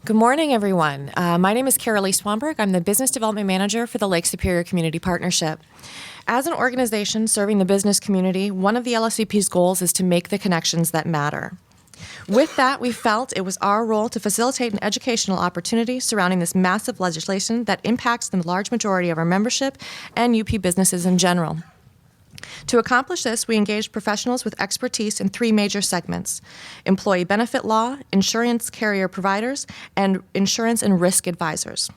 Good morning, everyone. My name is Carolee Swanberg. I'm the Business Development Manager for the Lake Superior Community Partnership. As an organization serving the business community, one of the LSCP's goals is to make the connections that matter. With that, we felt it was our role to facilitate an educational opportunity surrounding this massive legislation that impacts the large majority of our membership and UP businesses in general. To accomplish this, we engaged professionals with expertise in three major segments: employee benefit law, insurance carrier providers, and insurance and risk advisors.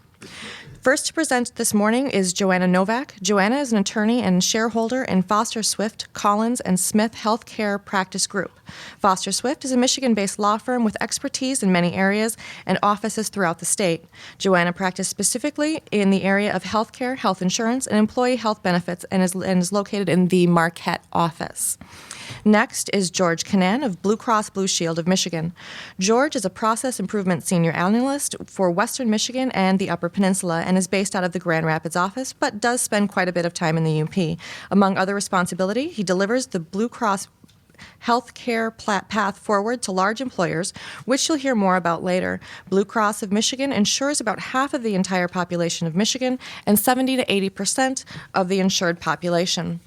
First to present this morning is Joanna Novak. Joanna is an attorney and shareholder in Foster Swift, Collins, and Smith Healthcare Practice Group. Foster Swift is a Michigan-based law firm with expertise in many areas and offices throughout the state. Joanna practiced specifically in the area of healthcare, health insurance, and employee health benefits and is located in the Marquette office. Next is George Canan of Blue Cross Blue Shield of Michigan. George is a process improvement senior analyst for Western Michigan and the Upper Peninsula and is based out of the Grand Rapids office, but does spend quite a bit of time in the UP. Among other responsibility, he delivers the Blue Cross healthcare path forward to large employers, which you'll hear more about later. Blue Cross of Michigan insures about half of the entire population of Michigan and 70 to 80% of the insured population.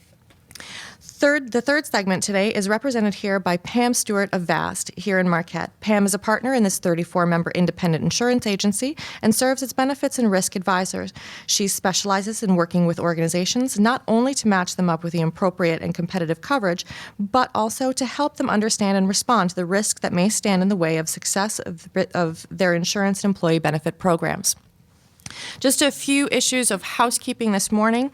The third segment today is represented here by Pam Stewart of VAST here in Marquette. Pam is a partner in this 34-member independent insurance agency and serves as benefits and risk advisor. She specializes in working with organizations not only to match them up with the appropriate and competitive coverage, but also to help them understand and respond to the risks that may stand in the way of success of their insurance and employee benefit programs. Just a few issues of housekeeping this morning.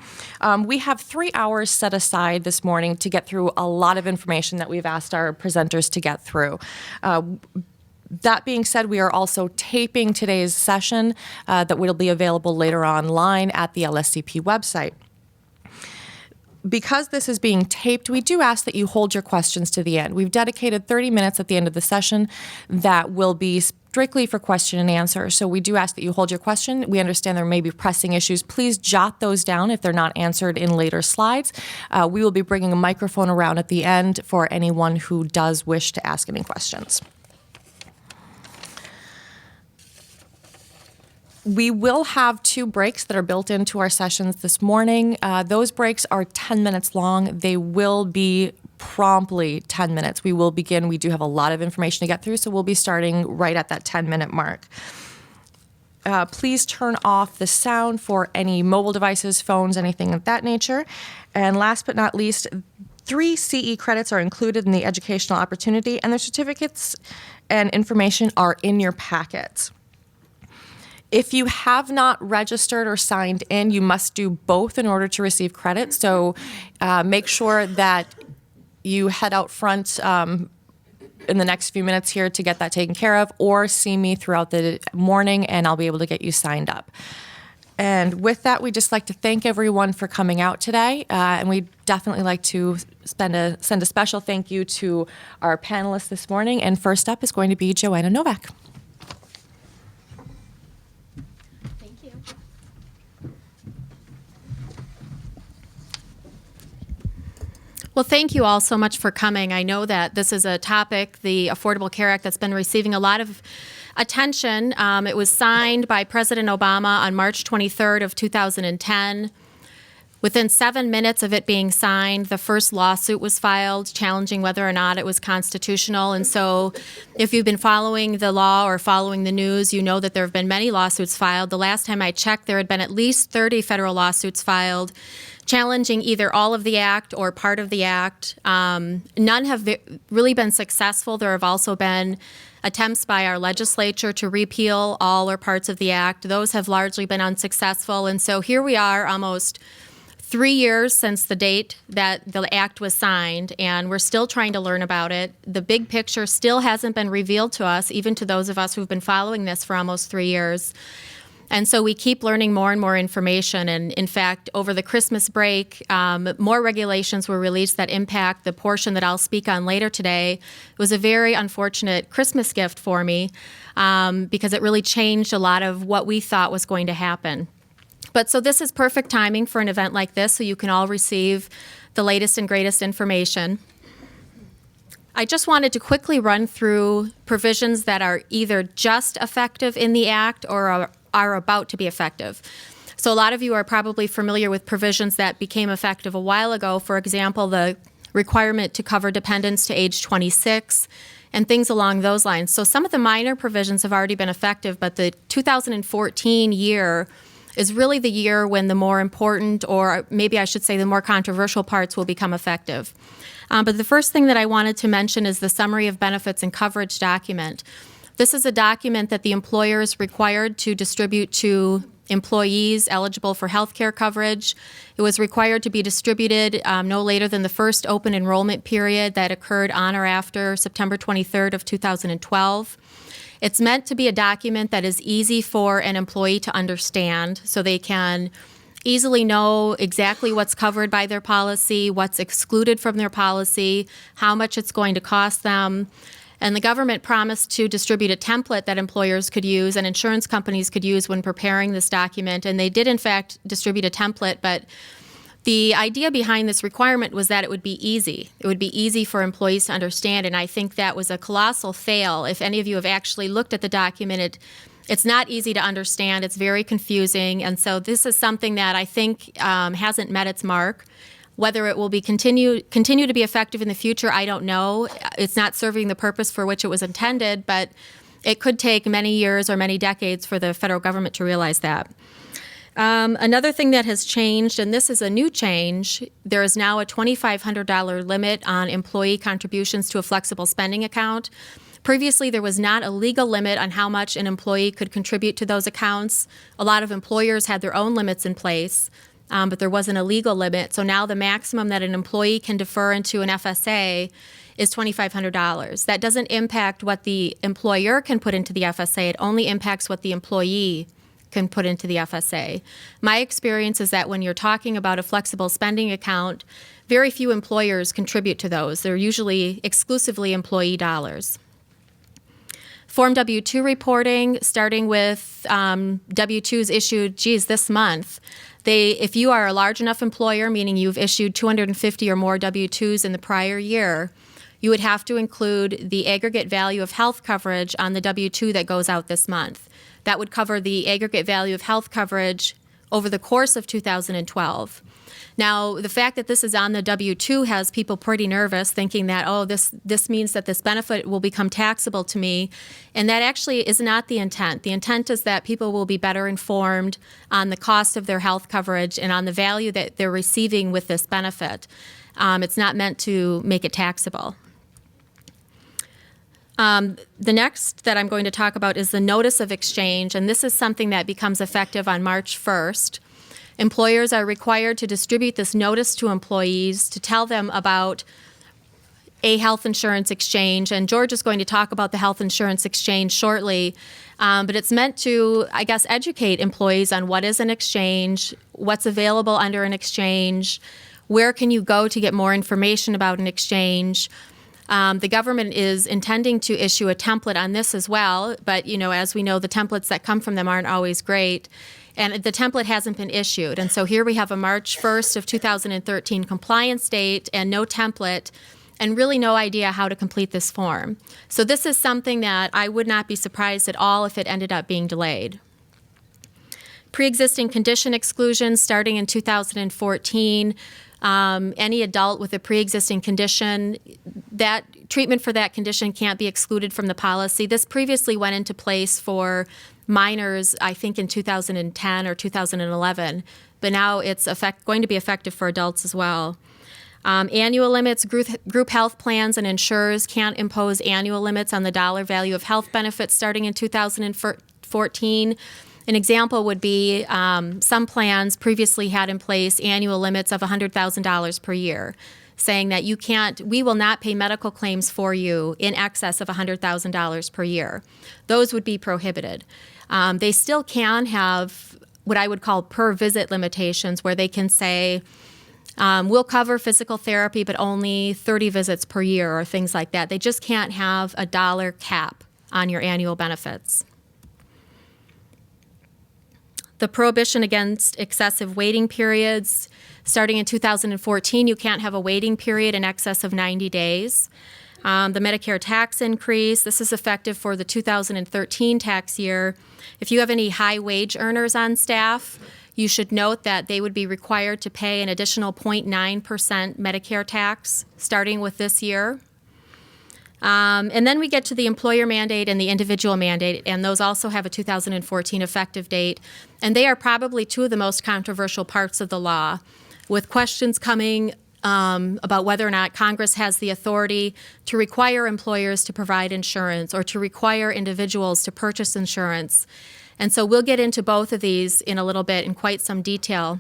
We have 3 hours set aside this morning to get through a lot of information that we've asked our presenters to get through. That being said, we are also taping today's session that will be available later online at the LSCP website. Because this is being taped, we do ask that you hold your questions to the end. We've dedicated 30 minutes at the end of the session that will be strictly for question and answer. So we do ask that you hold your question. We understand there may be pressing issues. Please jot those down if they're not answered in later slides. We will be bringing a microphone around at the end for anyone who does wish to ask any questions. We will have 2 breaks that are built into our sessions this morning. Those breaks are 10 minutes long. They will be promptly 10 minutes. We will begin. We do have a lot of information to get through, so we'll be starting right at that 10-minute mark. Please turn off the sound for any mobile devices, phones, anything of that nature. And last but not least, 3 CE credits are included in the educational opportunity, and their certificates and information are in your packets. If you have not registered or signed in, you must do both in order to receive credit. So make sure that you head out front in the next few minutes here to get that taken care of, or see me throughout the morning and I'll be able to get you signed up. And with that, we'd just like to thank everyone for coming out today. And we'd definitely like to send a special thank you to our panelists this morning. And first up is going to be Joanna Novak. Well, thank you all so much for coming. I know that this is a topic, the Affordable Care Act, that's been receiving a lot of attention. It was signed by President Obama on March 23rd of 2010. Within 7 minutes of it being signed, the first lawsuit was filed challenging whether or not it was constitutional. And so if you've been following the law or following the news, you know that there have been many lawsuits filed. The last time I checked, there had been at least 30 federal lawsuits filed challenging either all of the act or part of the act. None have really been successful. There have also been attempts by our legislature to repeal all or parts of the act. Those have largely been unsuccessful. And so here we are almost 3 years since the date that the act was signed, and we're still trying to learn about it. The big picture still hasn't been revealed to us, even to those of us who've been following this for almost 3 years. And so we keep learning more and more information. And in fact, over the Christmas break, more regulations were released that impact the portion that I'll speak on later today. It was a very unfortunate Christmas gift for me because it really changed a lot of what we thought was going to happen. But so this is perfect timing for an event like this, so you can all receive the latest and greatest information. I just wanted to quickly run through provisions that are either just effective in the Act or are about to be effective. So a lot of you are probably familiar with provisions that became effective a while ago. For example, the requirement to cover dependents to age 26 and things along those lines. So some of the minor provisions have already been effective, but the 2014 year is really the year when the more important, or maybe I should say the more controversial parts will become effective. But the first thing that I wanted to mention is the Summary of Benefits and Coverage document. This is a document that the employer is required to distribute to employees eligible for health care coverage. It was required to be distributed no later than the first open enrollment period that occurred on or after September 23rd of 2012. It's meant to be a document that is easy for an employee to understand so they can easily know exactly what's covered by their policy, what's excluded from their policy, how much it's going to cost them. And the government promised to distribute a template that employers could use and insurance companies could use when preparing this document. And they did, in fact, distribute a template, but the idea behind this requirement was that it would be easy. It would be easy for employees to understand, and I think that was a colossal fail. If any of you have actually looked at the document, it's not easy to understand. It's very confusing, and so this is something that I think hasn't met its mark. Whether it will be continue to be effective in the future, I don't know. It's not serving the purpose for which it was intended, but it could take many years or many decades for the federal government to realize that. Another thing that has changed, and this is a new change, there is now a $2,500 limit on employee contributions to a flexible spending account. Previously, there was not a legal limit on how much an employee could contribute to those accounts. A lot of employers had their own limits in place, but there wasn't a legal limit. So now the maximum that an employee can defer into an FSA is $2,500. That doesn't impact what the employer can put into the FSA. It only impacts what the employee can put into the FSA. My experience is that when you're talking about a flexible spending account, very few employers contribute to those. They're usually exclusively employee dollars. Form W-2 reporting, starting with W-2s issued, this month. If you are a large enough employer, meaning you've issued 250 or more W-2s in the prior year, you would have to include the aggregate value of health coverage on the W-2 that goes out this month. That would cover the aggregate value of health coverage over the course of 2012. Now, the fact that this is on the W-2 has people pretty nervous, thinking that, this means that this benefit will become taxable to me. And that actually is not the intent. The intent is that people will be better informed on the cost of their health coverage and on the value that they're receiving with this benefit. It's not meant to make it taxable. The next that I'm going to talk about is the notice of exchange, and this is something that becomes effective on March 1st. Employers are required to distribute this notice to employees to tell them about a health insurance exchange, and George is going to talk about the health insurance exchange shortly, but it's meant to, educate employees on what is an exchange, what's available under an exchange, where can you go to get more information about an exchange. The government is intending to issue a template on this as well, but as we know, the templates that come from them aren't always great, and the template hasn't been issued. And so here we have a March 1st of 2013 compliance date and no template, and really no idea how to complete this form. So this is something that I would not be surprised at all if it ended up being delayed. Pre-existing condition exclusion starting in 2014. Any adult with a pre-existing condition, that treatment for that condition can't be excluded from the policy. This previously went into place for minors, I think in 2010 or 2011, but now it's going to be effective for adults as well. Annual limits, group health plans and insurers can't impose annual limits on the dollar value of health benefits starting in 2014. An example would be some plans previously had in place annual limits of $100,000 per year, saying that we will not pay medical claims for you in excess of $100,000 per year. Those would be prohibited. They still can have what I would call per visit limitations, where they can say, we'll cover physical therapy, but only 30 visits per year or things like that. They just can't have a dollar cap on your annual benefits. The prohibition against excessive waiting periods. Starting in 2014, you can't have a waiting period in excess of 90 days. The Medicare tax increase, this is effective for the 2013 tax year. If you have any high wage earners on staff, you should note that they would be required to pay an additional 0.9% Medicare tax starting with this year. And then we get to the employer mandate and the individual mandate, and those also have a 2014 effective date. And they are probably two of the most controversial parts of the law, with questions coming about whether or not Congress has the authority to require employers to provide insurance or to require individuals to purchase insurance. And so we'll get into both of these in a little bit in quite some detail.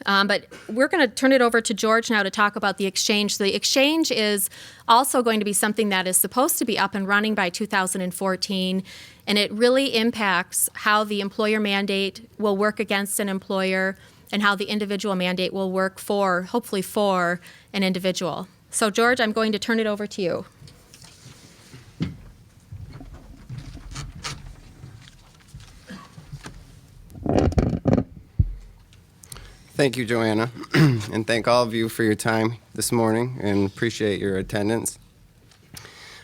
But we're going to turn it over to George now to talk about the exchange. The exchange is also going to be something that is supposed to be up and running by 2014, and it really impacts how the employer mandate will work against an employer and how the individual mandate will work for, hopefully for, an individual. So George, I'm going to turn it over to you. Thank you, Joanna, and thank all of you for your time this morning and appreciate your attendance.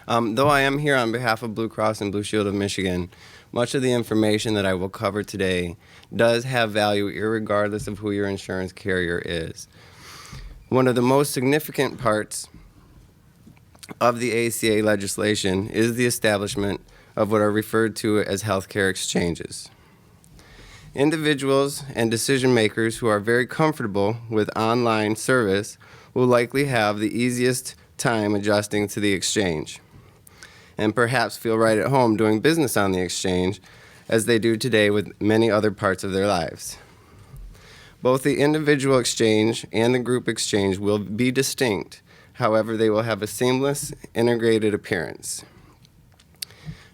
Though I am here on behalf of Blue Cross and Blue Shield of Michigan, much of the information that I will cover today does have value irregardless of who your insurance carrier is. One of the most significant parts of the ACA legislation is the establishment of what are referred to as healthcare exchanges. Individuals and decision makers who are very comfortable with online service will likely have the easiest time adjusting to the exchange and perhaps feel right at home doing business on the exchange as they do today with many other parts of their lives. Both the individual exchange and the group exchange will be distinct. However, they will have a seamless, integrated appearance.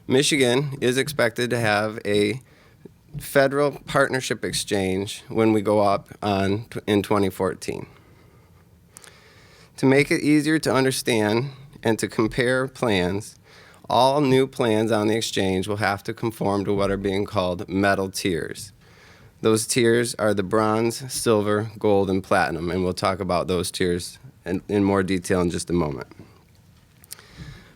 Michigan is expected to have a federal partnership exchange when we go up in 2014. To make it easier to understand and to compare plans, all new plans on the exchange will have to conform to what are being called metal tiers. Those tiers are the bronze, silver, gold, and platinum, and we'll talk about those tiers in more detail in just a moment.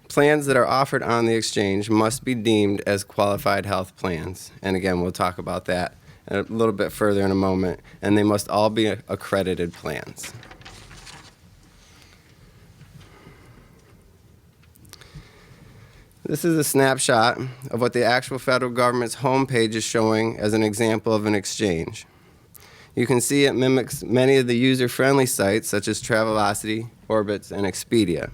Plans that are offered on the exchange must be deemed as qualified health plans, and again, we'll talk about that a little bit further in a moment, and they must all be accredited plans. This is a snapshot of what the actual federal government's homepage is showing as an example of an exchange. You can see it mimics many of the user-friendly sites such as Travelocity, Orbitz, and Expedia.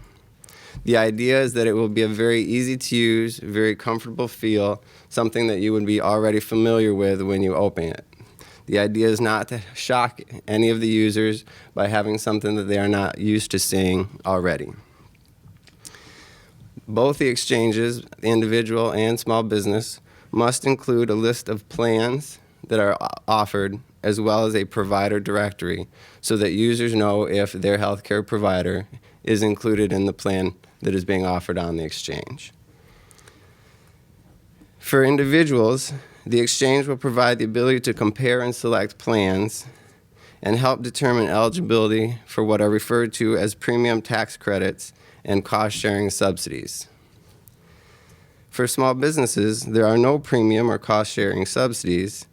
The idea is that it will be a very easy to use, very comfortable feel, something that you would be already familiar with when you open it. The idea is not to shock any of the users by having something that they are not used to seeing already. Both the exchanges, the individual and small business, must include a list of plans that are offered as well as a provider directory so that users know if their healthcare provider is included in the plan that is being offered on the exchange. For individuals, the exchange will provide the ability to compare and select plans and help determine eligibility for what are referred to as premium tax credits and cost-sharing subsidies. For small businesses, there are no premium or cost-sharing subsidies,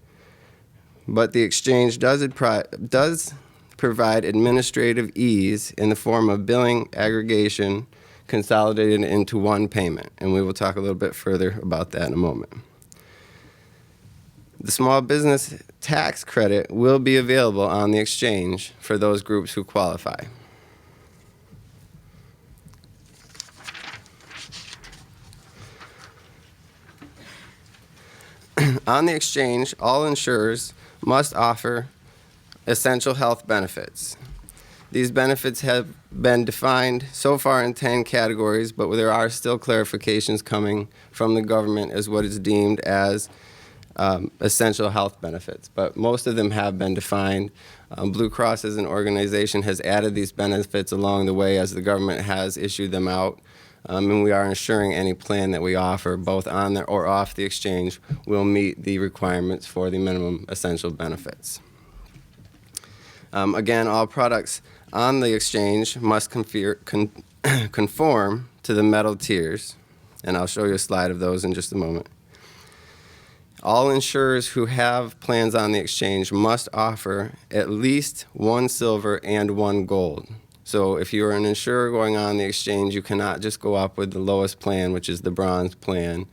but the exchange does provide administrative ease in the form of billing aggregation consolidated into one payment, and we will talk a little bit further about that in a moment. The small business tax credit will be available on the exchange for those groups who qualify. On the exchange, all insurers must offer essential health benefits. These benefits have been defined so far in 10 categories, but there are still clarifications coming from the government as what is deemed as essential health benefits. But most of them have been defined. Blue Cross as an organization has added these benefits along the way as the government has issued them out. And we are ensuring any plan that we offer, both on or off the exchange, will meet the requirements for the minimum essential benefits. Again, all products on the exchange must conform to the metal tiers, and I'll show you a slide of those in just a moment. All insurers who have plans on the exchange must offer at least 1 silver and 1 gold. So if you're an insurer going on the exchange, you cannot just go up with the lowest plan, which is the bronze plan,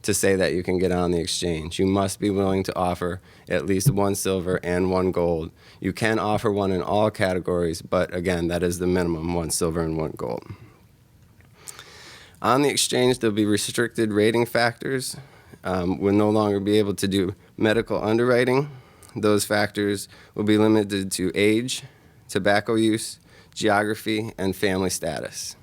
to say that you can get on the exchange. You must be willing to offer at least 1 silver and 1 gold. You can offer one in all categories, but again, that is the minimum, 1 silver and 1 gold. On the exchange, there'll be restricted rating factors. We'll no longer be able to do medical underwriting. Those factors will be limited to age, tobacco use, geography, and family status.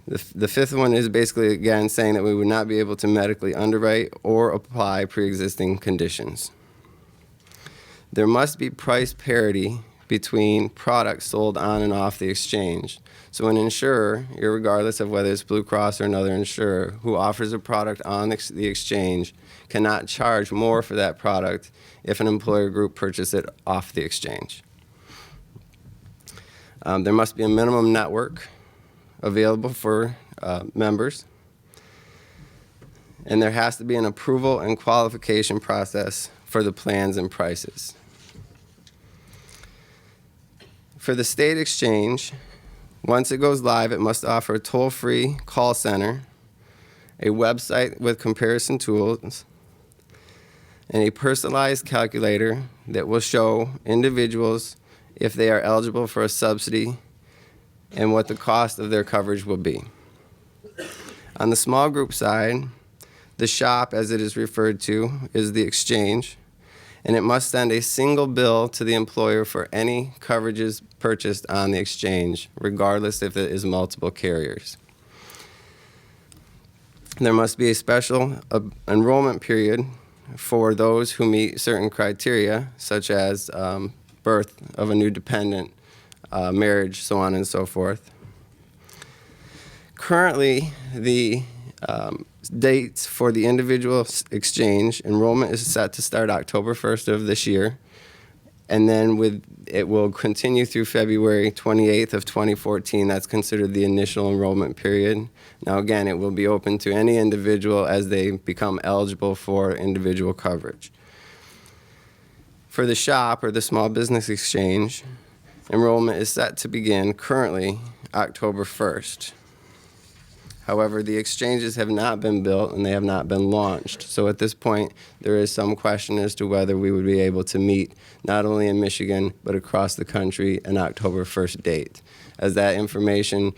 The fifth one is basically, again, saying that we would not be able to medically underwrite or apply pre-existing conditions. There must be price parity between products sold on and off the exchange. So an insurer, regardless of whether it's Blue Cross or another insurer, who offers a product on the exchange cannot charge more for that product if an employer group purchases it off the exchange. There must be a minimum network available for members, and there has to be an approval and qualification process for the plans and prices. For the state exchange, once it goes live, it must offer a toll-free call center, a website with comparison tools, and a personalized calculator that will show individuals if they are eligible for a subsidy and what the cost of their coverage will be. On the small group side, the shop, as it is referred to, is the exchange, and it must send a single bill to the employer for any coverages purchased on the exchange, regardless if it is multiple carriers. There must be a special enrollment period for those who meet certain criteria, such as birth of a new dependent, marriage, so on and so forth. Currently, the dates for the individual exchange enrollment is set to start October 1st of this year, and then it will continue through February 28th of 2014. That's considered the initial enrollment period. Now again, it will be open to any individual as they become eligible for individual coverage. For the shop, or the small business exchange, enrollment is set to begin currently October 1st. However, the exchanges have not been built and they have not been launched. So at this point, there is some question as to whether we would be able to meet not only in Michigan, but across the country an October 1st date. As that information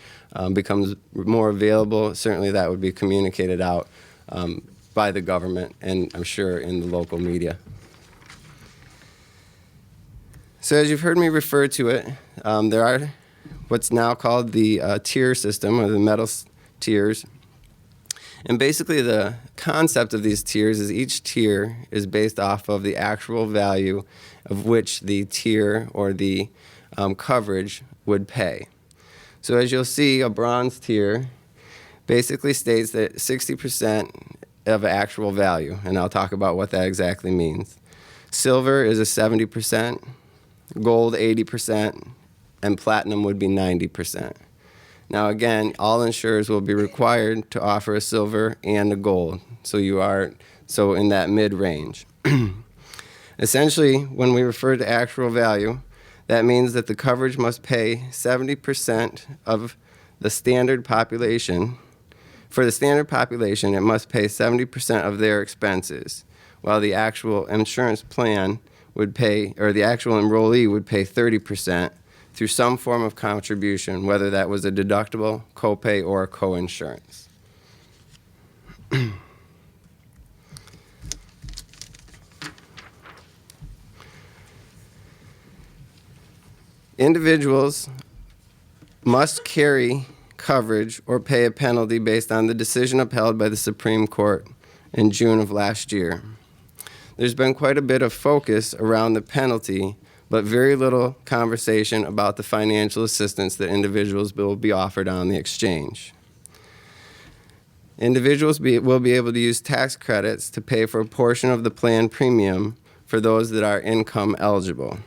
becomes more available, certainly that would be communicated out by the government and I'm sure in the local media. So as you've heard me refer to it, there are what's now called the tier system, or the metal tiers. And basically the concept of these tiers is each tier is based off of the actual value of which the tier or the coverage would pay. So as you'll see, a bronze tier basically states that 60% of actual value, and I'll talk about what that exactly means. Silver is a 70%, gold 80%, and platinum would be 90%. Now again, all insurers will be required to offer a silver and a gold, so so in that mid-range. Essentially, when we refer to actual value, that means that the coverage must pay 70% of the standard population. For the standard population, it must pay 70% of their expenses, while the actual insurance plan would pay, or the actual enrollee would pay 30% through some form of contribution, whether that was a deductible, copay, or a co-insurance. Individuals must carry coverage or pay a penalty based on the decision upheld by the Supreme Court in June of last year. There's been quite a bit of focus around the penalty, but very little conversation about the financial assistance that individuals will be offered on the exchange. Individuals will be able to use tax credits to pay for a portion of the plan premium for those that are income eligible.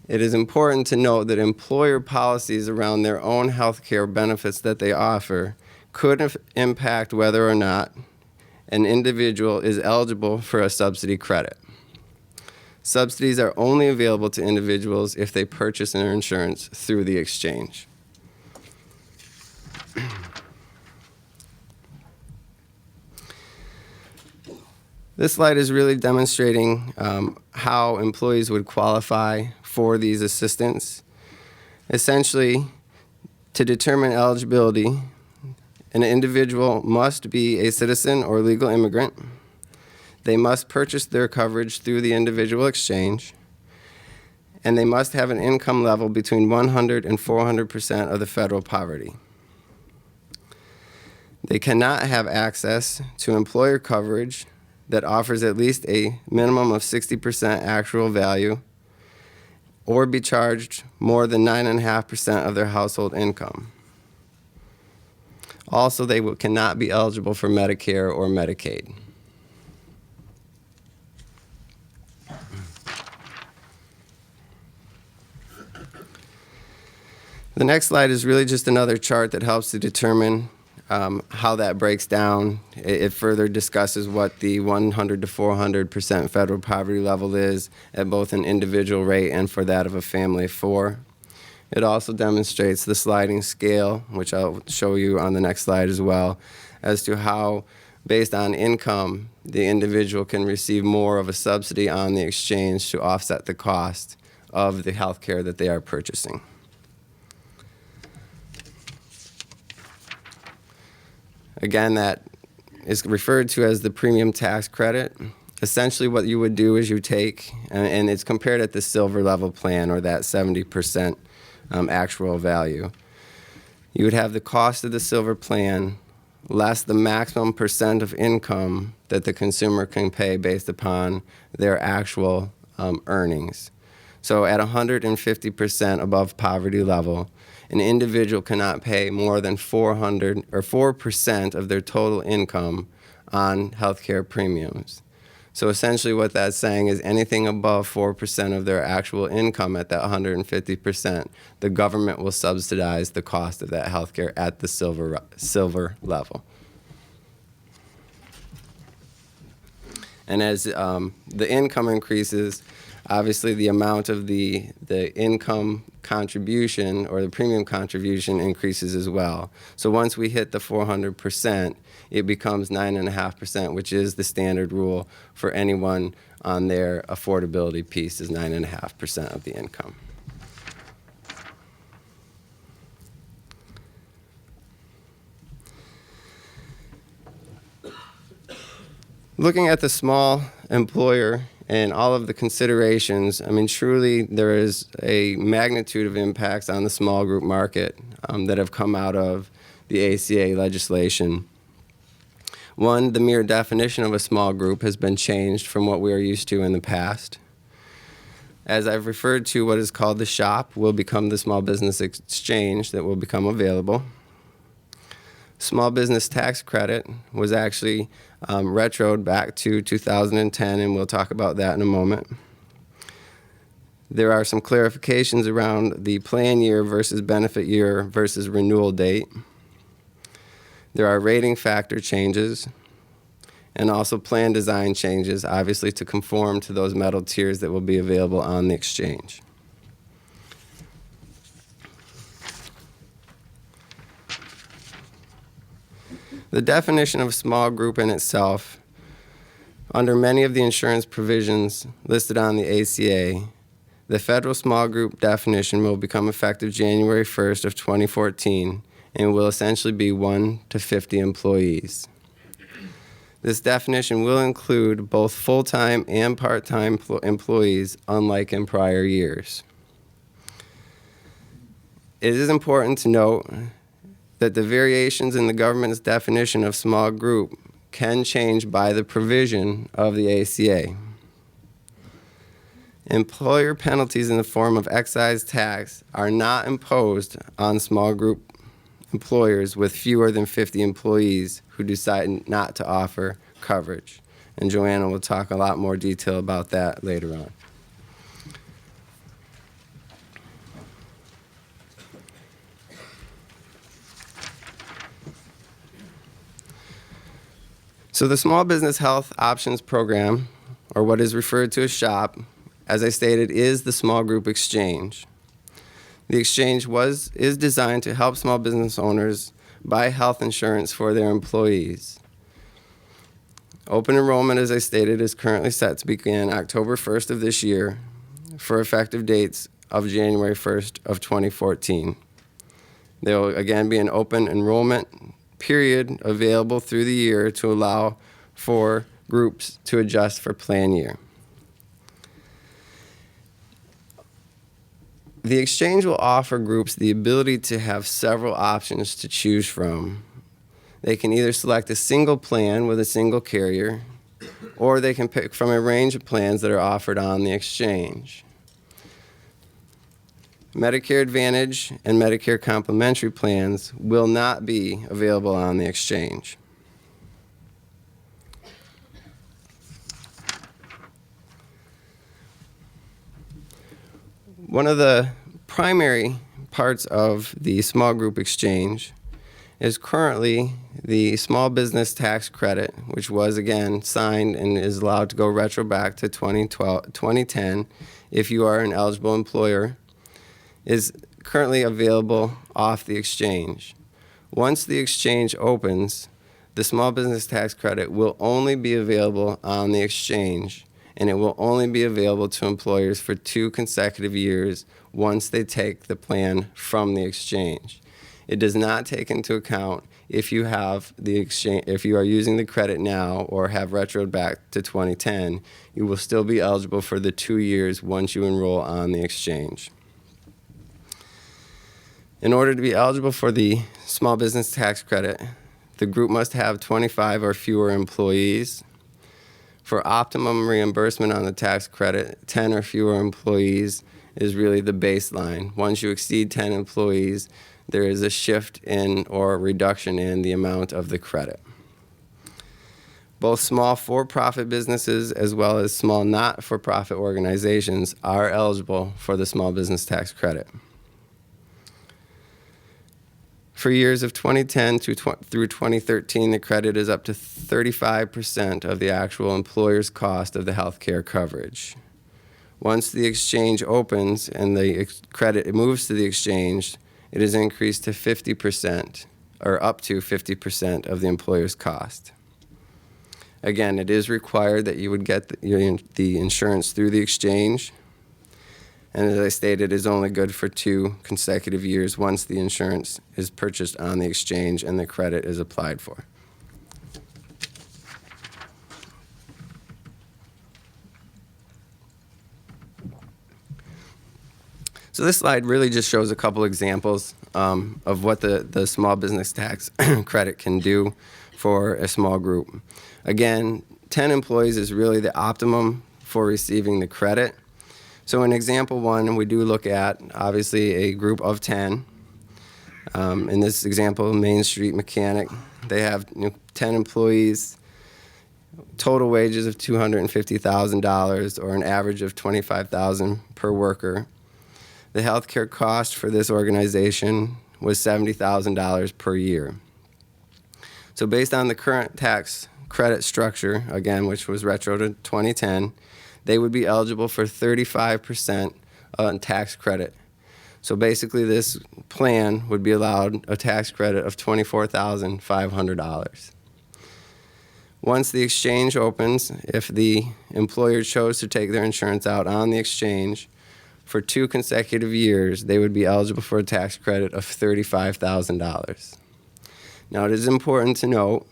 It is important to note that employer policies around their own health care benefits that they offer could impact whether or not an individual is eligible for a subsidy credit. Subsidies are only available to individuals if they purchase their insurance through the exchange. This slide is really demonstrating how employees would qualify for these assistance. Essentially, to determine eligibility, an individual must be a citizen or legal immigrant. They must purchase their coverage through the individual exchange, and they must have an income level between 100 and 400% of the federal poverty. They cannot have access to employer coverage that offers at least a minimum of 60% actual value or be charged more than 9.5% of their household income. Also, they cannot be eligible for Medicare or Medicaid. The next slide is really just another chart that helps to determine how that breaks down. It further discusses what the 100 to 400% federal poverty level is at both an individual rate and for that of a family of four. It also demonstrates the sliding scale, which I'll show you on the next slide as well, as to how, based on income, the individual can receive more of a subsidy on the exchange to offset the cost of the health care that they are purchasing. Again, that is referred to as the premium tax credit. Essentially what you would do is you take, and it's compared at the silver level plan, or that 70% actual value. You would have the cost of the silver plan less the maximum percent of income that the consumer can pay based upon their actual earnings. So at 150% above poverty level, an individual cannot pay more than 4% of their total income on healthcare premiums. So essentially what that's saying is anything above 4% of their actual income at that 150%, the government will subsidize the cost of that healthcare at the silver level. And as the income increases, obviously the amount of the income contribution or the premium contribution increases as well. So once we hit the 400%, it becomes 9.5%, which is the standard rule for anyone on their affordability piece, is 9.5% of the income. Looking at the small employer and all of the considerations, I mean, truly there is a magnitude of impacts on the small group market that have come out of the ACA legislation. One, the mere definition of a small group has been changed from what we are used to in the past. As I've referred to, what is called the SHOP will become the Small Business Exchange that will become available. Small business tax credit was actually retroed back to 2010, and we'll talk about that in a moment. There are some clarifications around the plan year versus benefit year versus renewal date. There are rating factor changes and also plan design changes, obviously to conform to those metal tiers that will be available on the exchange. The definition of small group in itself, under many of the insurance provisions listed on the ACA, the federal small group definition will become effective January 1st of 2014 and will essentially be 1 to 50 employees. This definition will include both full-time and part-time employees, unlike in prior years. It is important to note that the variations in the government's definition of small group can change by the provision of the ACA. Employer penalties in the form of excise tax are not imposed on small group employers with fewer than 50 employees who decide not to offer coverage. And Joanna will talk a lot more detail about that later on. So the Small Business Health Options Program, or what is referred to as SHOP, as I stated, is the small group exchange. The exchange is designed to help small business owners buy health insurance for their employees. Open enrollment, as I stated, is currently set to begin October 1st of this year for effective dates of January 1st of 2014. There will again be an open enrollment period available through the year to allow for groups to adjust for plan year. The exchange will offer groups the ability to have several options to choose from. They can either select a single plan with a single carrier, or they can pick from a range of plans that are offered on the exchange. Medicare Advantage and Medicare complementary plans will not be available on the exchange. One of the primary parts of the small group exchange is currently the small business tax credit, which was again signed and is allowed to go retro back to 2010 if you are an eligible employer, is currently available off the exchange. Once the exchange opens, the small business tax credit will only be available on the exchange, and it will only be available to employers for 2 consecutive years once they take the plan from the exchange. It does not take into account if you have the exchange, if you are using the credit now or have retroed back to 2010, you will still be eligible for the 2 years once you enroll on the exchange. In order to be eligible for the small business tax credit, the group must have 25 or fewer employees. For optimum reimbursement on the tax credit, 10 or fewer employees is really the baseline. Once you exceed 10 employees, there is a shift in or reduction in the amount of the credit. Both small for-profit businesses as well as small not-for-profit organizations are eligible for the small business tax credit. For years of 2010 through 2013, the credit is up to 35% of the actual employer's cost of the health care coverage. Once the exchange opens and the credit moves to the exchange, it is increased to 50% or up to 50% of the employer's cost. Again, it is required that you would get the insurance through the exchange. And as I stated, it is only good for 2 consecutive years once the insurance is purchased on the exchange and the credit is applied for. So this slide really just shows a couple examples of what the small business tax credit can do for a small group. Again, 10 employees is really the optimum for receiving the credit. So in example 1, we do look at, obviously, a group of 10. In this example, Main Street Mechanic, they have 10 employees, total wages of $250,000 or an average of $25,000 per worker. The healthcare cost for this organization was $70,000 per year. So based on the current tax credit structure, again, which was retro to 2010, they would be eligible for 35% tax credit. So basically this plan would be allowed a tax credit of $24,500. Once the exchange opens, if the employer chose to take their insurance out on the exchange for 2 consecutive years, they would be eligible for a tax credit of $35,000. Now it is important to note,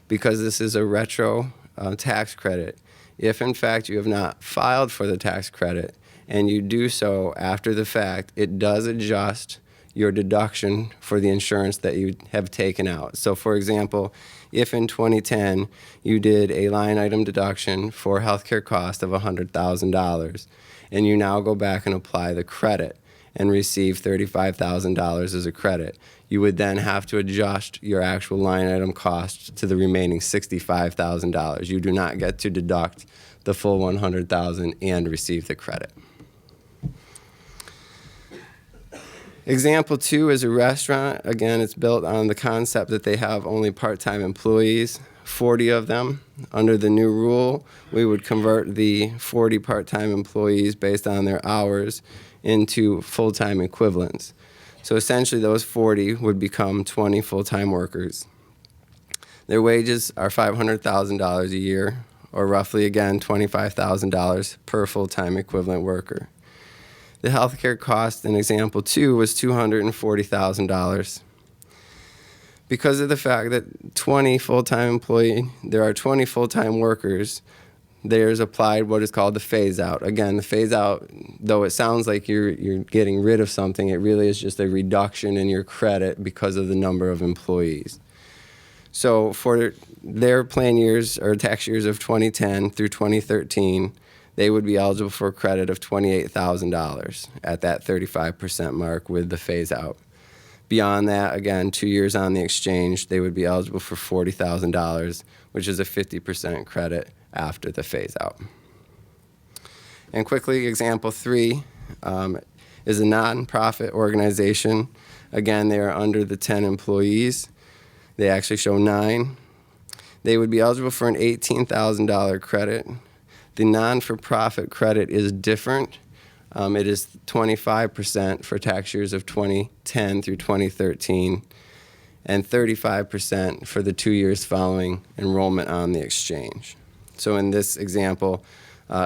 because this is a retro tax credit, if in fact you have not filed for the tax credit and you do so after the fact, it does adjust your deduction for the insurance that you have taken out. So for example, if in 2010 you did a line item deduction for healthcare cost of $100,000 and you now go back and apply the credit and receive $35,000 as a credit, you would then have to adjust your actual line item cost to the remaining $65,000. You do not get to deduct the full $100,000 and receive the credit. Example 2 is a restaurant. Again, it's built on the concept that they have only part-time employees. 40 of them. Under the new rule, we would convert the 40 part-time employees based on their hours into full-time equivalents. So essentially those 40 would become 20 full-time workers. Their wages are $500,000 a year, or roughly, again, $25,000 per full-time equivalent worker. The healthcare cost in example 2 was $240,000. Because of the fact that there are 20 full-time workers, there's applied what is called the phase-out. Again, the phase-out, though it sounds like you're getting rid of something, it really is just a reduction in your credit because of the number of employees. So for their plan years or tax years of 2010 through 2013, they would be eligible for a credit of $28,000 at that 35% mark with the phase-out. Beyond that, again, 2 years on the exchange, they would be eligible for $40,000, which is a 50% credit after the phase-out. And quickly, example 3 is a nonprofit organization. Again, they are under the 10 employees. They actually show 9. They would be eligible for an $18,000 credit. The non-for-profit credit is different. It is 25% for tax years of 2010 through 2013, and 35% for the 2 years following enrollment on the exchange. So in this example,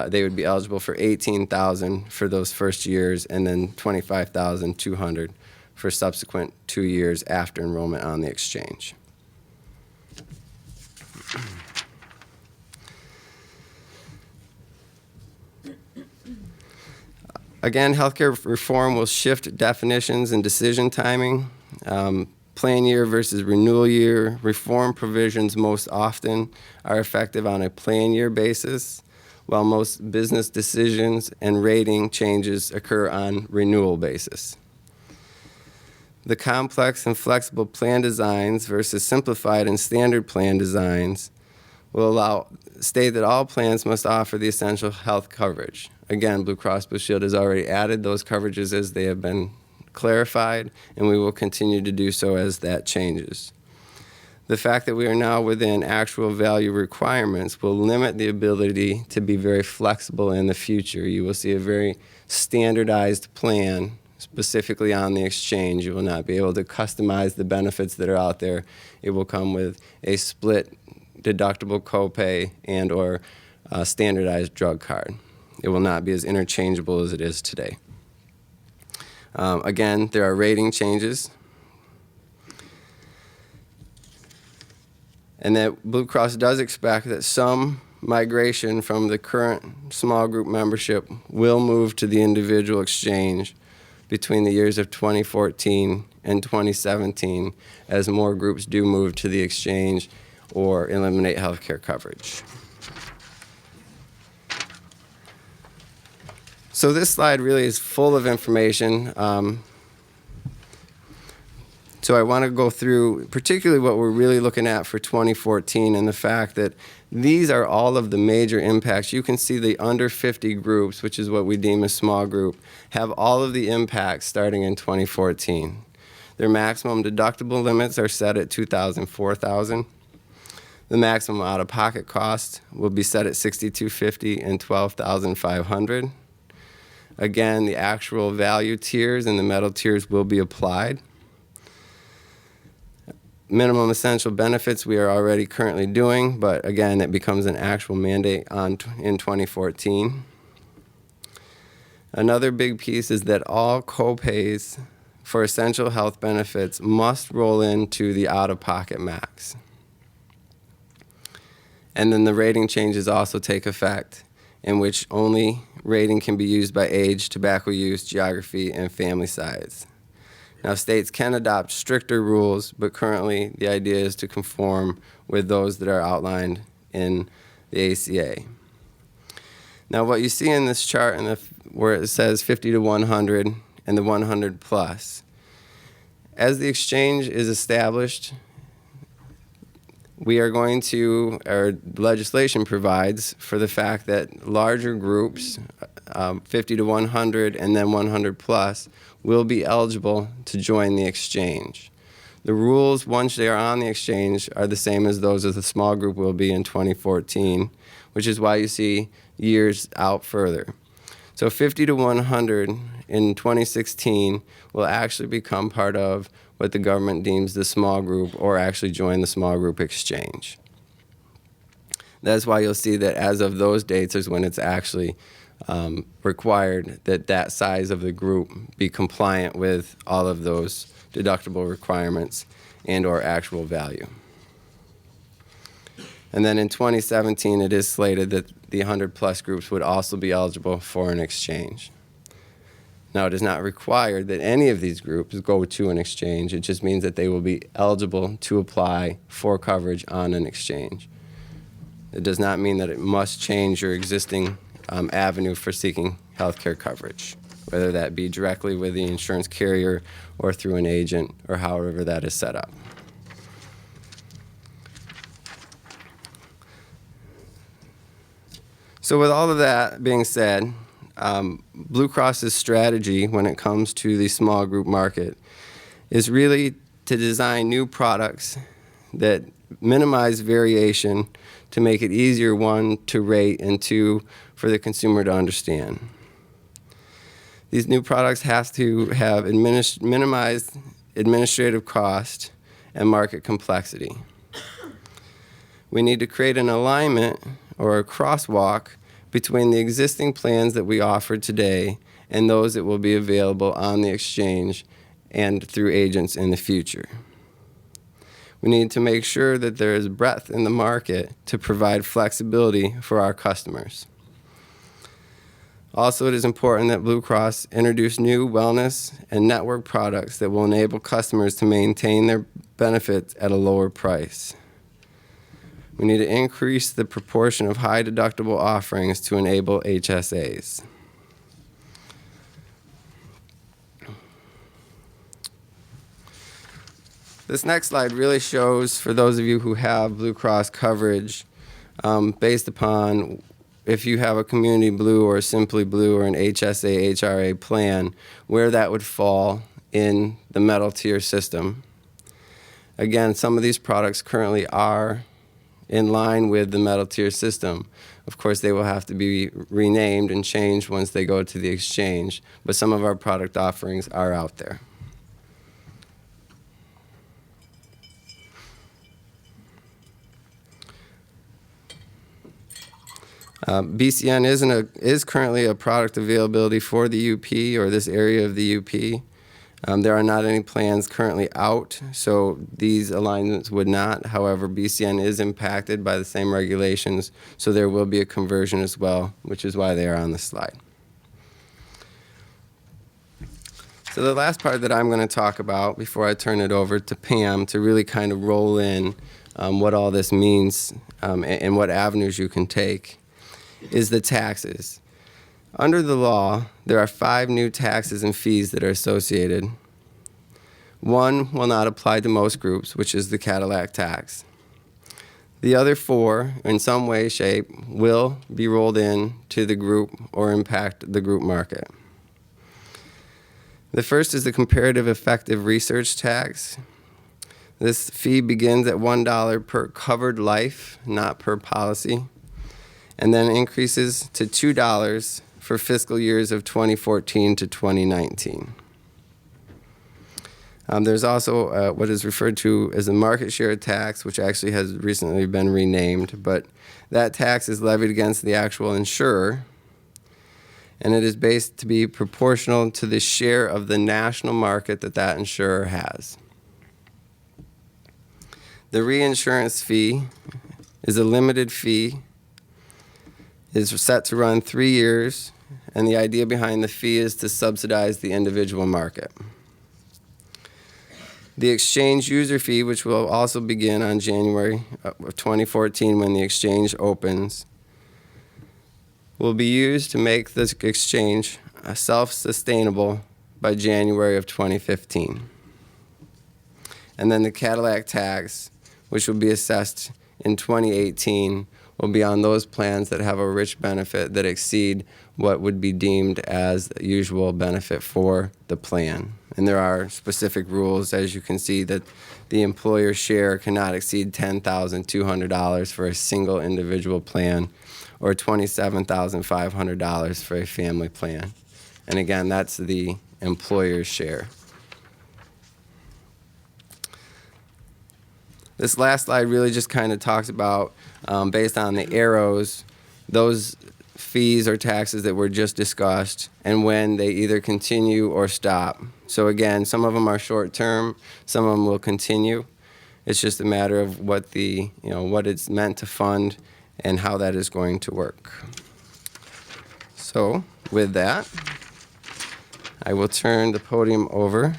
they would be eligible for $18,000 for those first years, and then $25,200 for subsequent 2 years after enrollment on the exchange. Again, healthcare reform will shift definitions and decision timing. Plan year versus renewal year. Reform provisions most often are effective on a plan year basis, while most business decisions and rating changes occur on renewal basis. The complex and flexible plan designs versus simplified and standard plan designs will state that all plans must offer the essential health coverage. Again, Blue Cross Blue Shield has already added those coverages as they have been clarified, and we will continue to do so as that changes. The fact that we are now within actual value requirements will limit the ability to be very flexible in the future. You will see a very standardized plan specifically on the exchange. You will not be able to customize the benefits that are out there. It will come with a split deductible copay and or standardized drug card. It will not be as interchangeable as it is today. Again, there are rating changes. And that Blue Cross does expect that some migration from the current small group membership will move to the individual exchange between the years of 2014 and 2017 as more groups do move to the exchange or eliminate healthcare coverage. So this slide really is full of information. So I want to go through particularly what we're really looking at for 2014 and the fact that these are all of the major impacts. You can see the under 50 groups, which is what we deem a small group, have all of the impacts starting in 2014. Their maximum deductible limits are set at $2,000, $4,000. The maximum out-of-pocket cost will be set at $6,250 and $12,500. Again, the actual value tiers and the metal tiers will be applied. Minimum essential benefits we are already currently doing, but again, it becomes an actual mandate in 2014. Another big piece is that all copays for essential health benefits must roll into the out-of-pocket max. And then the rating changes also take effect, in which only rating can be used by age, tobacco use, geography, and family size. Now, states can adopt stricter rules, but currently the idea is to conform with those that are outlined in the ACA. Now, what you see in this chart where it says 50 to 100 and the 100 plus, as the exchange is established, we are going to, our legislation provides for the fact that larger groups, 50 to 100 and then 100 plus, will be eligible to join the exchange. The rules, once they are on the exchange, are the same as those of the small group will be in 2014, which is why you see years out further. So 50 to 100 in 2016 will actually become part of what the government deems the small group, or actually join the small group exchange. That's why you'll see that as of those dates is when it's actually required that that size of the group be compliant with all of those deductible requirements and or actual value. And then in 2017, it is slated that the 100-plus groups would also be eligible for an exchange. Now, it is not required that any of these groups go to an exchange. It just means that they will be eligible to apply for coverage on an exchange. It does not mean that it must change your existing avenue for seeking health care coverage, whether that be directly with the insurance carrier or through an agent, or however that is set up. So with all of that being said, Blue Cross's strategy when it comes to the small group market is really to design new products that minimize variation to make it easier, one, to rate, and two, for the consumer to understand. These new products have to have minimized administrative cost and market complexity. We need to create an alignment or a crosswalk between the existing plans that we offer today and those that will be available on the exchange and through agents in the future. We need to make sure that there is breadth in the market to provide flexibility for our customers. Also, it is important that Blue Cross introduce new wellness and network products that will enable customers to maintain their benefits at a lower price. We need to increase the proportion of high deductible offerings to enable HSAs. This next slide really shows, for those of you who have Blue Cross coverage, based upon if you have a Community Blue or a Simply Blue or an HSA, HRA plan, where that would fall in the metal tier system. Again, some of these products currently are in line with the metal tier system. Of course, they will have to be renamed and changed once they go to the exchange, but some of our product offerings are out there. BCN is currently a product availability for the UP, or this area of the UP. There are not any plans currently out, so these alignments would not. However, BCN is impacted by the same regulations, so there will be a conversion as well, which is why they are on the slide. So the last part that I'm going to talk about before I turn it over to Pam to really kind of roll in what all this means and what avenues you can take is the taxes. Under the law, there are 5 new taxes and fees that are associated. One will not apply to most groups, which is the Cadillac tax. The other 4, in some way, shape, will be rolled in to the group or impact the group market. The first is the comparative effective research tax. This fee begins at $1 per covered life, not per policy, and then increases to $2 for fiscal years of 2014 to 2019. There's also what is referred to as a market share tax, which actually has recently been renamed, but that tax is levied against the actual insurer, and it is based to be proportional to the share of the national market that that insurer has. The reinsurance fee is a limited fee. Is set to run 3 years, and the idea behind the fee is to subsidize the individual market. The exchange user fee, which will also begin on January of 2014 when the exchange opens, will be used to make this exchange self-sustainable by January of 2015. And then the Cadillac tax, which will be assessed in 2018, will be on those plans that have a rich benefit that exceed what would be deemed as the usual benefit for the plan. And there are specific rules, as you can see, that the employer's share cannot exceed $10,200 for a single individual plan or $27,500 for a family plan. And again, that's the employer's share. This last slide really just kind of talks about, based on the arrows, those fees or taxes that were just discussed and when they either continue or stop. So again, some of them are short term, some of them will continue. It's just a matter of what what it's meant to fund and how that is going to work. So with that, I will turn the podium over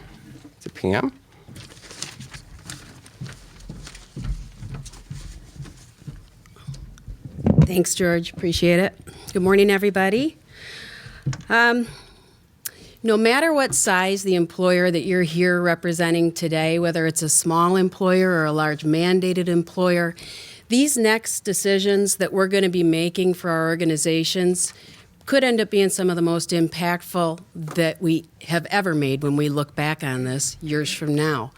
to Pam. Thanks, George. Appreciate it. Good morning, everybody. No matter what size the employer that you're here representing today, whether it's a small employer or a large mandated employer, these next decisions that we're going to be making for our organizations could end up being some of the most impactful that we have ever made when we look back on this years from now.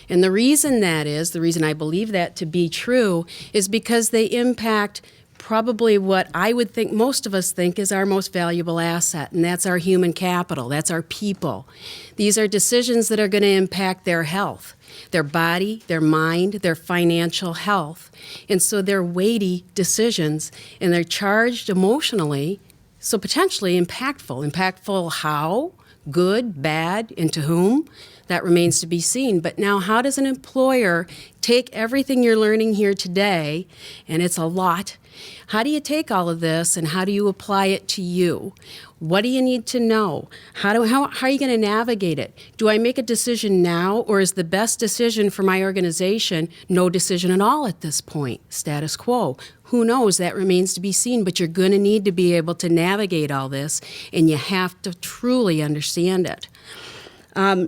And the reason I believe that to be true, is because they impact probably what I would think most of us think is our most valuable asset, and that's our human capital, that's our people. These are decisions that are going to impact their health, their body, their mind, their financial health. And so they're weighty decisions, and they're charged emotionally, so potentially impactful. Impactful how? Good, bad, and to whom? That remains to be seen. But now, how does an employer take everything you're learning here today, and it's a lot, how do you take all of this and how do you apply it to you? What do you need to know? How are you going to navigate it? Do I make a decision now, or is the best decision for my organization no decision at all at this point? Status quo. Who knows? That remains to be seen, but you're going to need to be able to navigate all this, and you have to truly understand it. I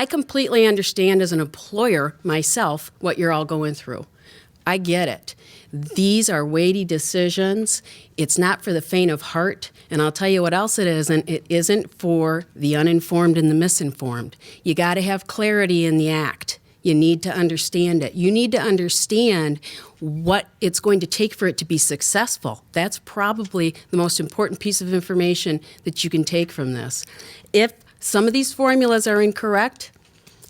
completely understand as an employer myself what you're all going through. I get it. These are weighty decisions. It's not for the faint of heart. And I'll tell you what else it isn't. It isn't for the uninformed and the misinformed. You got to have clarity in the act. You need to understand it. You need to understand what it's going to take for it to be successful. That's probably the most important piece of information that you can take from this. If some of these formulas are incorrect,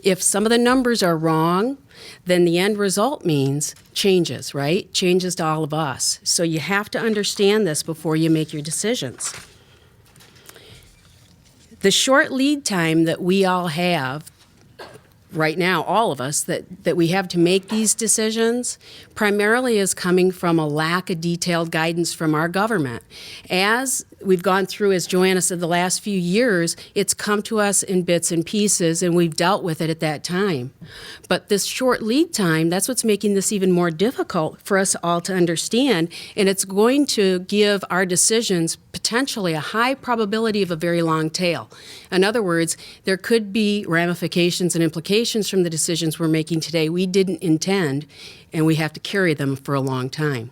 if some of the numbers are wrong, then the end result means changes, right? Changes to all of us. So you have to understand this before you make your decisions. The short lead time that we all have right now, all of us, that we have to make these decisions primarily is coming from a lack of detailed guidance from our government. As we've gone through, as Joanna said, the last few years, it's come to us in bits and pieces, and we've dealt with it at that time. But this short lead time, that's what's making this even more difficult for us all to understand, and it's going to give our decisions potentially a high probability of a very long tail. In other words, there could be ramifications and implications from the decisions we're making today we didn't intend, and we have to carry them for a long time.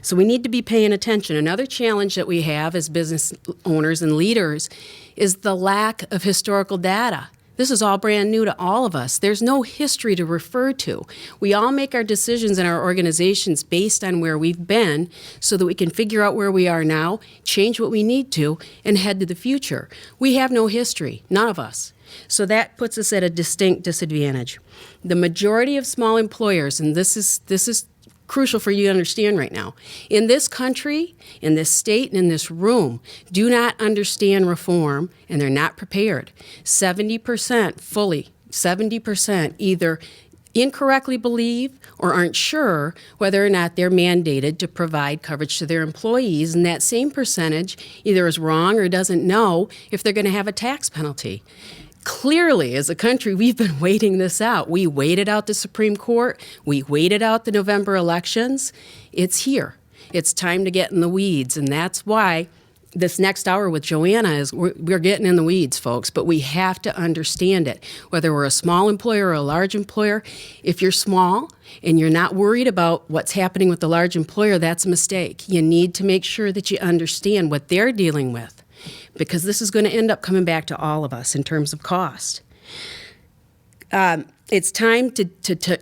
So we need to be paying attention. Another challenge that we have as business owners and leaders is the lack of historical data. This is all brand new to all of us. There's no history to refer to. We all make our decisions in our organizations based on where we've been so that we can figure out where we are now, change what we need to, and head to the future. We have no history, none of us. So that puts us at a distinct disadvantage. The majority of small employers, and this is crucial for you to understand right now, in this country, in this state, and in this room, do not understand reform, and they're not prepared. 70% either incorrectly believe or aren't sure whether or not they're mandated to provide coverage to their employees, and that same percentage either is wrong or doesn't know if they're going to have a tax penalty. Clearly, as a country, we've been waiting this out. We waited out the Supreme Court. We waited out the November elections. It's here. It's time to get in the weeds, and that's why this next hour with Joanna is we're getting in the weeds, folks, but we have to understand it. Whether we're a small employer or a large employer, if you're small and you're not worried about what's happening with the large employer, that's a mistake. You need to make sure that you understand what they're dealing with. because this is going to end up coming back to all of us in terms of cost. It's time to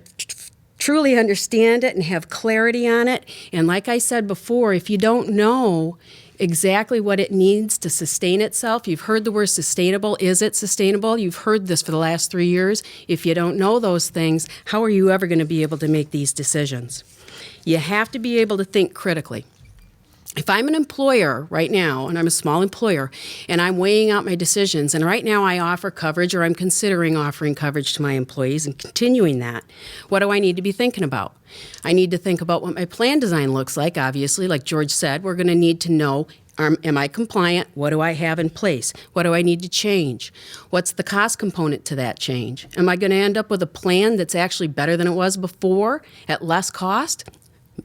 truly understand it and have clarity on it. And like I said before, if you don't know exactly what it needs to sustain itself, you've heard the word sustainable. Is it sustainable? You've heard this for the last 3 years. If you don't know those things, how are you ever going to be able to make these decisions? You have to be able to think critically. If I'm an employer right now, and I'm a small employer, and I'm weighing out my decisions, and right now I offer coverage or I'm considering offering coverage to my employees and continuing that, what do I need to be thinking about? I need to think about what my plan design looks like, obviously. Like George said, we're going to need to know, am I compliant? What do I have in place? What do I need to change? What's the cost component to that change? Am I going to end up with a plan that's actually better than it was before at less cost?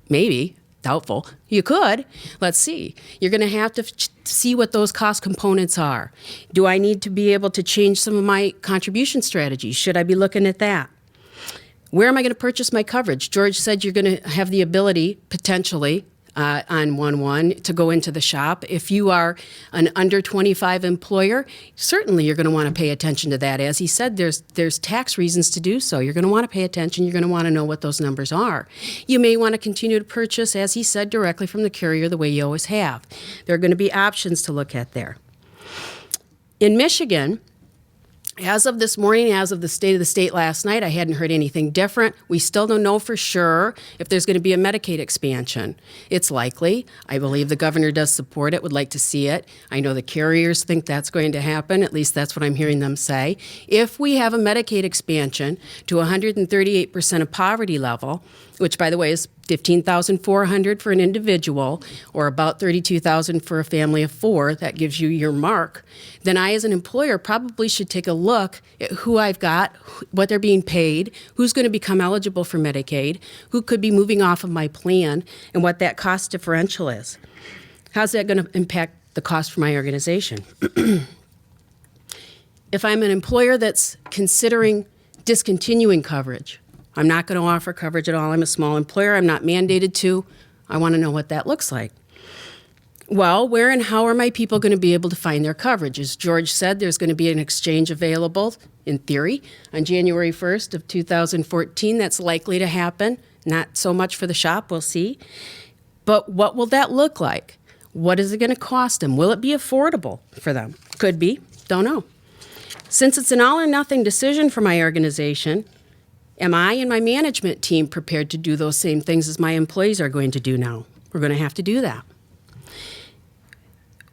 Maybe. Doubtful. You could. Let's see. You're going to have to see what those cost components are. Do I need to be able to change some of my contribution strategies? Should I be looking at that? Where am I going to purchase my coverage? George said you're going to have the ability, potentially, on 1/1 to go into the shop. If you are an under 25 employer, certainly you're going to want to pay attention to that. As he said, there's tax reasons to do so. You're going to want to pay attention. You're going to want to know what those numbers are. You may want to continue to purchase, as he said, directly from the carrier the way you always have. There are going to be options to look at there. In Michigan, as of this morning, as of the state of the state last night, I hadn't heard anything different. We still don't know for sure if there's going to be a Medicaid expansion. It's likely. I believe the governor does support it, would like to see it. I know the carriers think that's going to happen. At least that's what I'm hearing them say. If we have a Medicaid expansion to 138% of poverty level, which, by the way, is $15,400 for an individual, or about $32,000 for a family of 4, that gives you your mark, then I, as an employer, probably should take a look at who I've got, what they're being paid, who's going to become eligible for Medicaid, who could be moving off of my plan, and what that cost differential is. How's that going to impact the cost for my organization? If I'm an employer that's considering discontinuing coverage, I'm not going to offer coverage at all. I'm a small employer. I'm not mandated to. I want to know what that looks like. Well, where and how are my people going to be able to find their coverage? As George said, there's going to be an exchange available, in theory, on January 1st of 2014. That's likely to happen. Not so much for the shop, we'll see. But what will that look like? What is it going to cost them? Will it be affordable for them? Could be. Don't know. Since it's an all or nothing decision for my organization, am I and my management team prepared to do those same things as my employees are going to do now? We're going to have to do that.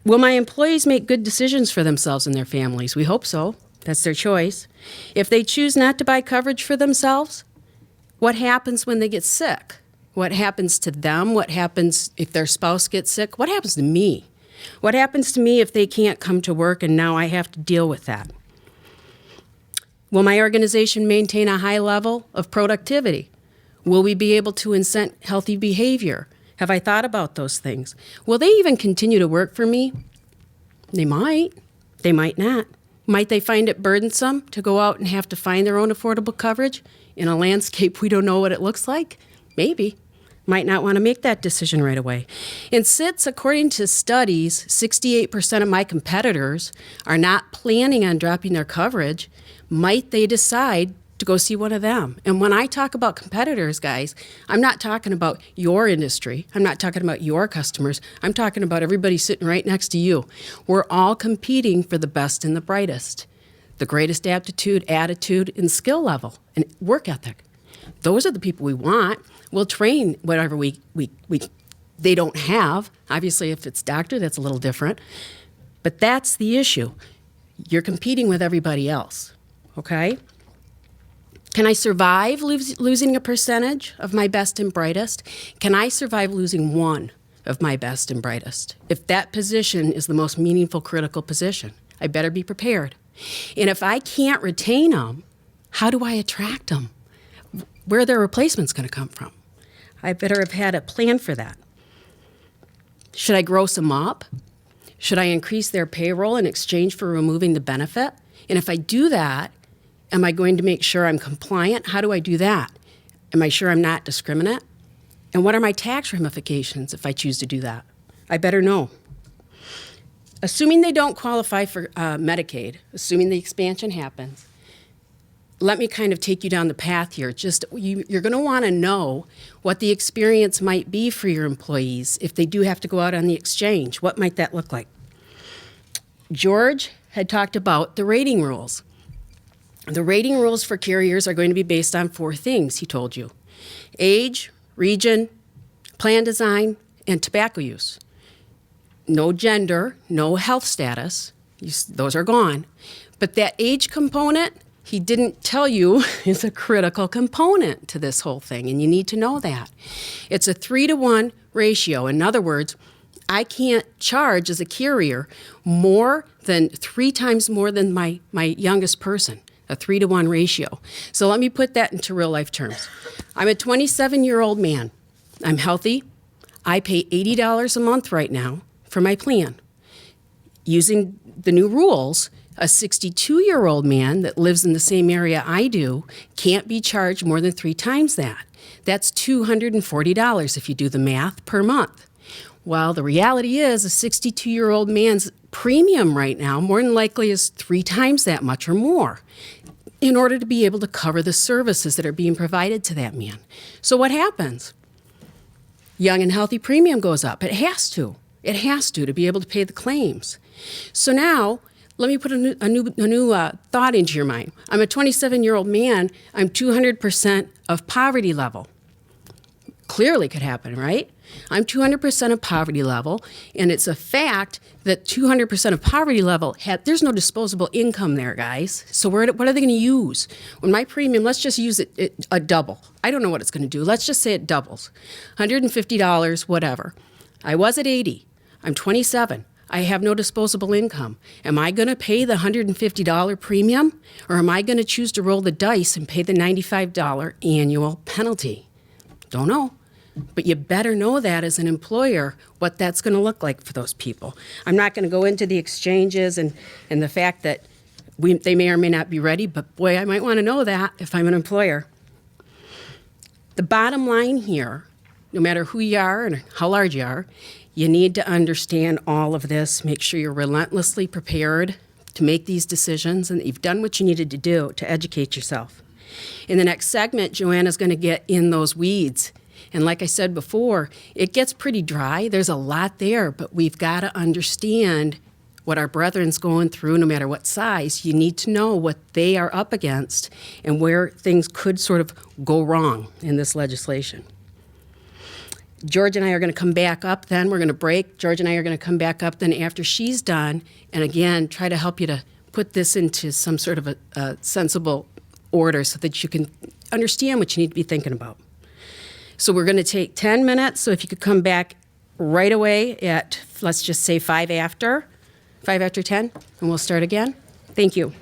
Will my employees make good decisions for themselves and their families? We hope so. That's their choice. If they choose not to buy coverage for themselves, what happens when they get sick? What happens to them? What happens if their spouse gets sick? What happens to me? What happens to me if they can't come to work and now I have to deal with that? Will my organization maintain a high level of productivity? Will we be able to incent healthy behavior? Have I thought about those things? Will they even continue to work for me? They might. They might not. Might they find it burdensome to go out and have to find their own affordable coverage in a landscape we don't know what it looks like? Maybe. Might not want to make that decision right away. In SITS, according to studies, 68% of my competitors are not planning on dropping their coverage. Might they decide to go see one of them? And when I talk about competitors, guys, I'm not talking about your industry. I'm not talking about your customers. I'm talking about everybody sitting right next to you. We're all competing for the best and the brightest, the greatest aptitude, attitude, and skill level, and work ethic. Those are the people we want. We'll train whatever they don't have. Obviously, if it's doctor, that's a little different. But that's the issue. You're competing with everybody else, okay? Can I survive losing a percentage of my best and brightest? Can I survive losing one of my best and brightest? If that position is the most meaningful, critical position, I better be prepared. And if I can't retain them, how do I attract them? Where are their replacements going to come from? I better have had a plan for that. Should I gross them up? Should I increase their payroll in exchange for removing the benefit? And if I do that, am I going to make sure I'm compliant? How do I do that? Am I sure I'm not discriminate? And what are my tax ramifications if I choose to do that? I better know. assuming they don't qualify for Medicaid, assuming the expansion happens, let me kind of take you down the path here. You're going to want to know what the experience might be for your employees if they do have to go out on the exchange. What might that look like? George had talked about the rating rules. The rating rules for carriers are going to be based on 4 things, he told you: age, region, plan design, and tobacco use. No gender, no health status. Those are gone. But that age component, he didn't tell you, is a critical component to this whole thing, and you need to know that. It's a 3-to-1 ratio. In other words, I can't charge as a carrier more than 3 times more than my youngest person, a 3-to-1 ratio. So let me put that into real life terms. I'm a 27-year-old man. I'm healthy. I pay $80 a month right now for my plan. Using the new rules, a 62-year-old man that lives in the same area I do can't be charged more than 3 times that. That's $240 if you do the math per month. Well, the reality is a 62-year-old man's premium right now more than likely is 3 times that much or more in order to be able to cover the services that are being provided to that man. So what happens? Young and healthy premium goes up. It has to. It has to be able to pay the claims. So now, let me put a new thought into your mind. I'm a 27-year-old man. I'm 200% of poverty level. Clearly could happen, right? I'm 200% of poverty level, and it's a fact that 200% of poverty level, there's no disposable income there, guys. So what are they going to use? When my premium, let's just use it a double. I don't know what it's going to do. Let's just say it doubles. $150, whatever. I was at 80. I'm 27. I have no disposable income. Am I going to pay the $150 premium, or am I going to choose to roll the dice and pay the $95 annual penalty? Don't know. But you better know that as an employer, what that's going to look like for those people. I'm not going to go into the exchanges and the fact that they may or may not be ready, but boy, I might want to know that if I'm an employer. The bottom line here, no matter who you are and how large you are, you need to understand all of this. Make sure you're relentlessly prepared to make these decisions and that you've done what you needed to do to educate yourself. In the next segment, Joanna's going to get in those weeds. And like I said before, it gets pretty dry. There's a lot there, but we've got to understand what our brethren's going through, no matter what size. You need to know what they are up against and where things could sort of go wrong in this legislation. George and I are going to come back up then. We're going to break. George and I are going to come back up then after she's done, and again, try to help you to put this into some sort of a sensible order so that you can understand what you need to be thinking about. So we're going to take 10 minutes, so if you could come back right away at, let's just say 5 after 10, and we'll start again. Thank you.